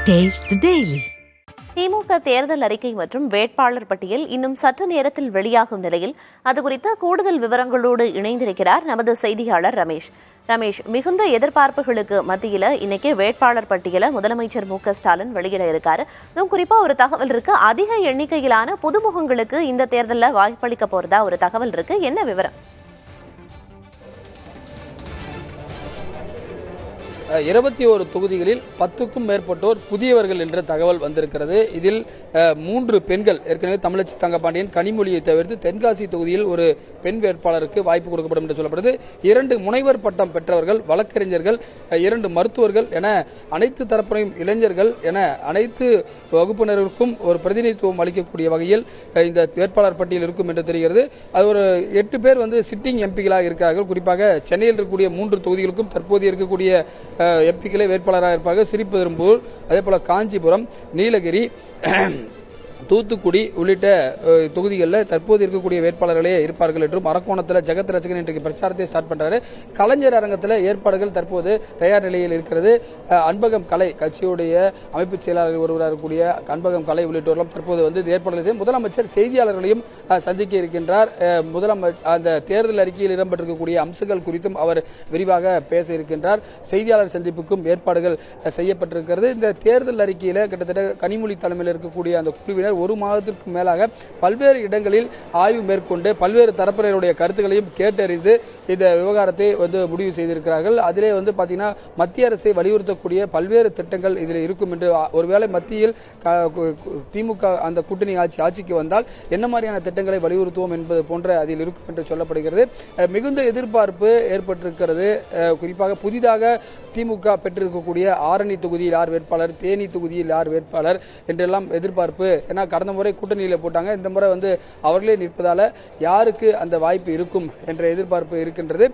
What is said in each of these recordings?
Taste the Daily. திமுக தேர்தல் அறிக்கை மற்றும் வேட்பாளர் பட்டியல் இன்னும் சற்று நேரத்தில் வெளியாகும் நிலையில் அது குறித்த கூடுதல் விவரங்களோடு இணைந்திருக்கிறார் நமது செய்தியாளர் ரமேஷ். மிகுந்த எதிர்பார்ப்புகளுக்கு மத்தியில் இன்னைக்கு வேட்பாளர் பட்டியலை முதலமைச்சர் மு.க.ஸ்டாலின் வெளியிட இருக்காரு. அதுவும் குறிப்பா ஒரு தகவல் இருக்கு, அதிக எண்ணிக்கையிலான புதுமுகங்களுக்கு இந்த தேர்தலில் வாய்ப்பளிக்க போறதா ஒரு தகவல் இருக்கு. என்ன விவரம்? 21 தொகுதிகளில் 10க்கும் மேற்பட்டோர் புதியவர்கள் என்ற தகவல் வந்திருக்கிறது. இதில் 3 பெண்கள், ஏற்கனவே தமிழச்சி தங்கபாண்டியன், கனிமொழியை தவிர்த்து தென்காசி தொகுதியில் ஒரு பெண் வேட்பாளருக்கு வாய்ப்பு கொடுக்கப்படும் என்று சொல்லப்படுது. 2 முனைவர் பட்டம் பெற்றவர்கள், வழக்கறிஞர்கள், 2 மருத்துவர்கள் என அனைத்து தரப்பினையும், இளைஞர்கள் என அனைத்து வகுப்பினருக்கும் ஒரு பிரதிநிதித்துவம் அளிக்கக்கூடிய வகையில் இந்த வேட்பாளர் பட்டியல் இருக்கும் என்று தெரிகிறது. அது ஒரு 8 பேர் சிட்டிங் எம்பிகளாக இருக்கிறார்கள். குறிப்பாக சென்னையில் இருக்கக்கூடிய 3 தொகுதிகளுக்கும் தற்போது இருக்கக்கூடிய எம்பிக்களே வேட்பாளராக இருப்பார்கள். ஸ்ரீபெரும்பூர், அதே போல காஞ்சிபுரம், நீலகிரி, தூத்துக்குடி உள்ளிட்ட தொகுதிகளில் தற்போது இருக்கக்கூடிய வேட்பாளர்களே இருப்பார்கள் என்றும், அரக்கோணத்தில் ஜெகத் ரசிகன் இன்றைக்கு பிரச்சாரத்தை ஸ்டார்ட் பண்றாரு. கலைஞர் அரங்கத்தில் ஏற்பாடுகள் தற்போது தயார் நிலையில் இருக்கிறது. அன்பகம் கலை, கட்சியுடைய அமைப்பு செயலாளர் ஒருவராக இருக்கக்கூடிய அன்பகம் கலை உள்ளிட்டவர்களும் தற்போது ஏற்பாடுகள் செய்து முதலமைச்சர் செய்தியாளர்களையும் சந்திக்க இருக்கின்றார். அந்த தேர்தல் அறிக்கையில் இடம்பெற்றிருக்கக்கூடிய அம்சங்கள் குறித்தும் அவர் விரிவாக பேச இருக்கின்றார். செய்தியாளர் சந்திப்புக்கும் ஏற்பாடுகள் செய்யப்பட்டிருக்கிறது. இந்த தேர்தல் அறிக்கையில் கிட்டத்தட்ட கனிமொழி தலைமையில் இருக்கக்கூடிய அந்த குழுவினர் 1 மாதத்திற்கு மேலாக பல்வேறு இடங்களில் ஆய்வு மேற்கொண்டு பல்வேறு தரப்பினருடைய கருத்துக்களையும் கேட்டறிந்து இந்த விவகாரத்தை முடிவு செய்திருக்கிறார்கள். அதிலே பாத்தீங்கன்னா மத்திய அரசை வலியுறுத்தக்கூடிய பல்வேறு திட்டங்கள் இதில் இருக்கும் என்று, ஒருவேளை மத்தியில் திமுக அந்த கூட்டணி ஆட்சிக்கு வந்தால் என்ன மாதிரியான திட்டங்களை வலியுறுத்துவோம் என்பது போன்ற அதில் இருக்கும் என்று சொல்லப்படுகிறது. மிகுந்த எதிர்பார்ப்பு ஏற்பட்டிருக்கிறது. குறிப்பாக புதிதாக திமுக பெற்றிருக்கக்கூடிய ஆரணி தொகுதியில் யார் வேட்பாளர், தேனி தொகுதியில் யார் வேட்பாளர் என்றெல்லாம் எதிர்பார்ப்பு. ஏன்னா கடந்த முறை கூட்டணியில போட்டாங்க, இந்த முறை அவர்களே நிற்பதால யாருக்கு அந்த வாய்ப்பு இருக்கும் என்ற எதிர்பார்ப்பு இருக்கின்றது.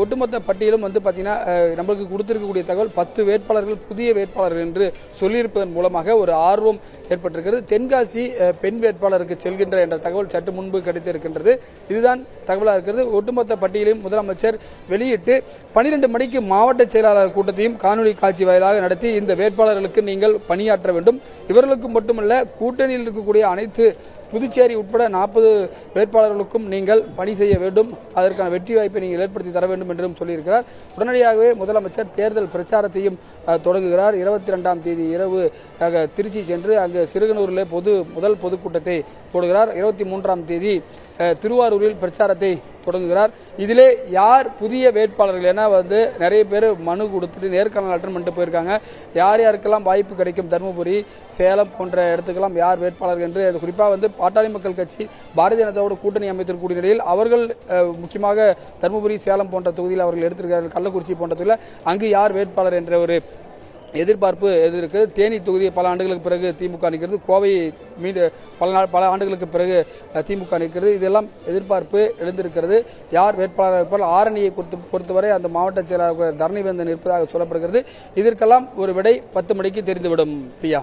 ஒட்டுமொத்த பட்டியலும் பாத்தீங்கன்னா நம்மளுக்கு கொடுத்திருக்கக்கூடிய தகவல் 10 வேட்பாளர்கள் புதிய வேட்பாளர்கள் என்று சொல்லியிருப்பதன் மூலமாக ஒரு ஆர்வம் ஏற்பட்டிருக்கிறது. தென்காசி பெண் வேட்பாளருக்கு செல்கின்ற என்ற தகவல் சற்று முன்பு கிடைத்திருக்கின்றது. இதுதான் தகவலாக இருக்கிறது. ஒட்டுமொத்த பட்டியலையும் முதலமைச்சர் வெளியிட்டு 12 மணிக்கு மாவட்ட செயலாளர் கூட்டத்தையும் காணொலி காட்சி வாயிலாக நடத்தி இந்த வேட்பாளர்களுக்கு நீங்கள் பணியாற்ற வேண்டும், இவர்களுக்கு மட்டுமல்ல கூட்டணியில் இருக்கக்கூடிய அனைத்து புதுச்சேரி உட்பட 40 வேட்பாளர்களுக்கும் நீங்கள் பணி செய்ய வேண்டும், அதற்கான வெற்றி வாய்ப்பை நீங்கள் ஏற்படுத்தி தர வேண்டும் என்றும் சொல்லியிருக்கிறார். உடனடியாகவே முதலமைச்சர் தேர்தல் பிரச்சாரத்தையும் தொடங்குகிறார். 22ஆம் தேதி இரவு திருச்சி சென்று அங்கு சிறுகனூரில் முதல் பொதுக்கூட்டத்தை போடுகிறார். 23ஆம் தேதி திருவாரூரில் பிரச்சாரத்தை தொடங்குகிறார். இதிலே யார் புதிய வேட்பாளர்கள் என நிறைய பேர் மனு கொடுத்துட்டு நேர்காணல் அட்டன் பண்ணிட்டு போயிருக்காங்க. யார் யாருக்கெல்லாம் வாய்ப்பு கிடைக்கும், தருமபுரி, சேலம் போன்ற இடத்துக்கெல்லாம் யார் வேட்பாளர்கள் என்று, குறிப்பாக பாட்டாளி மக்கள் கட்சி பாரதிய ஜனதாவோட கூட்டணி அமைத்திருக்கக்கூடிய நிலையில் அவர்கள் முக்கியமாக தருமபுரி, சேலம் போன்ற தொகுதியில் அவர்கள் எடுத்திருக்கிறார்கள். கள்ளக்குறிச்சி போன்ற தொகுதியில் அங்கு யார் வேட்பாளர் என்ற ஒரு எதிர்பார்ப்பு இருக்கிறது. தேனி தொகுதியை பல ஆண்டுகளுக்கு பிறகு திமுக நிற்கிறது. கோவை பல ஆண்டுகளுக்கு பிறகு திமுக நிற்கிறது. இதெல்லாம் எதிர்பார்ப்பு எழுந்திருக்கிறது. யார் வேட்பாளர் இருப்பால் ஆரணியை பொறுத்தவரை அந்த மாவட்ட செயலாளர் தரணிவேந்தன் இருப்பதாக சொல்லப்படுகிறது. இதற்கெல்லாம் ஒரு விடை 10 மணிக்கு தெரிந்துவிடும். பிரியா.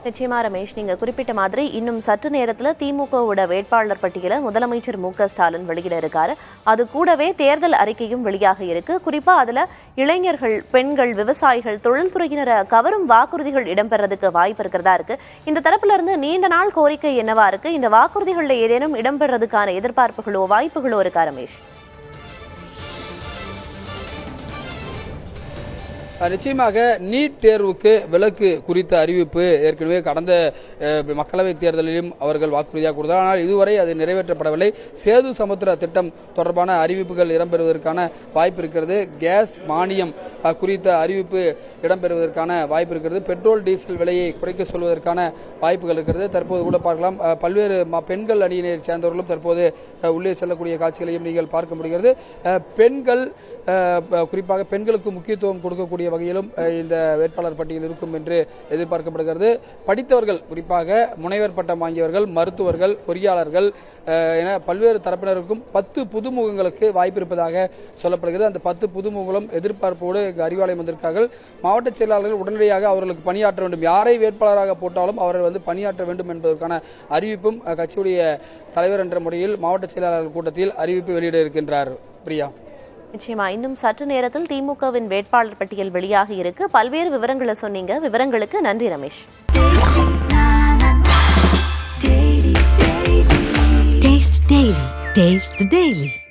நிச்சயமா ரமேஷ், நீங்க குறிப்பிட்ட மாதிரி இன்னும் சற்று நேரத்தில் திமுகவோட வேட்பாளர் பட்டியலை முதலமைச்சர் மு.க.ஸ்டாலின் வெளியிட இருக்காரு. அது கூடவே தேர்தல் அறிக்கையும் வெளியாக இருக்கு. குறிப்பா அதுல இளைஞர்கள், பெண்கள், விவசாயிகள், தொழில்துறையினரை கவரும் வாக்குறுதிகள் இடம்பெறதுக்கு வாய்ப்பு இருக்கிறதா இருக்கு. இந்த தரப்புல இருந்து நீண்ட நாள் கோரிக்கை என்னவா இருக்கு? இந்த வாக்குறுதிகளில் ஏதேனும் இடம்பெறதுக்கான எதிர்பார்ப்புகளோ வாய்ப்புகளோ இருக்கா ரமேஷ்? நிச்சயமாக நீட் தேர்வுக்கு விலக்கு குறித்த அறிவிப்பு ஏற்கனவே கடந்த மக்களவைத் தேர்தலிலும் அவர்கள் வாக்குறுதியாக கொடுத்தார். ஆனால் இதுவரை அது நிறைவேற்றப்படவில்லை. சேது சமுத்திர திட்டம் தொடர்பான அறிவிப்புகள் இடம்பெறுவதற்கான வாய்ப்பு இருக்கிறது. கேஸ் மானியம் குறித்த அறிவிப்பு இடம்பெறுவதற்கான வாய்ப்பு இருக்கிறது. பெட்ரோல் டீசல் விலையை குறைக்க சொல்வதற்கான வாய்ப்புகள் இருக்கிறது. தற்போது கூட பார்க்கலாம், பல்வேறு பெண்கள் அணியினை சேர்ந்தவர்களும் தற்போது உள்ளே செல்லக்கூடிய காட்சிகளையும் நீங்கள் பார்க்க முடிகிறது. பெண்கள், குறிப்பாக பெண்களுக்கு முக்கியத்துவம் கொடுக்கக்கூடிய வகையிலும் இந்த வேட்பாளர் பட்டியல் இருக்கும் என்று எதிர்பார்க்கப்படுகிறது. படித்தவர்கள், குறிப்பாக முனைவர் பட்டம் வாங்கியவர்கள், மருத்துவர்கள், பொறியாளர்கள் என பல்வேறு தரப்பினருக்கும் 10 புதுமுகங்களுக்கு வாய்ப்பு இருப்பதாக சொல்லப்படுகிறது. அந்த 10 புதுமுகங்களும் எதிர்பார்ப்போடு அறிவாலயம் வந்திருக்கிறார்கள். மாவட்ட செயலாளர்கள் உடனடியாக அவர்களுக்கு பணியாற்ற வேண்டும், யாரை வேட்பாளராக போட்டாலும் அவர்கள் பணியாற்ற வேண்டும் என்பதற்கான அறிவிப்பும் கட்சியுடைய தலைவர் என்ற முறையில் மாவட்ட செயலாளர்கள் கூட்டத்தில் அறிவிப்பு வெளியிட இருக்கின்றார். பிரியா. நிச்சயமா இன்னும் சற்று நேரத்தில் திமுகவின் வேட்பாளர் பட்டியல் வெளியாகி இருக்கு. பல்வேறு விவரங்களை சொன்னீங்க. விவரங்களுக்கு நன்றி ரமேஷ். Taste the Daily.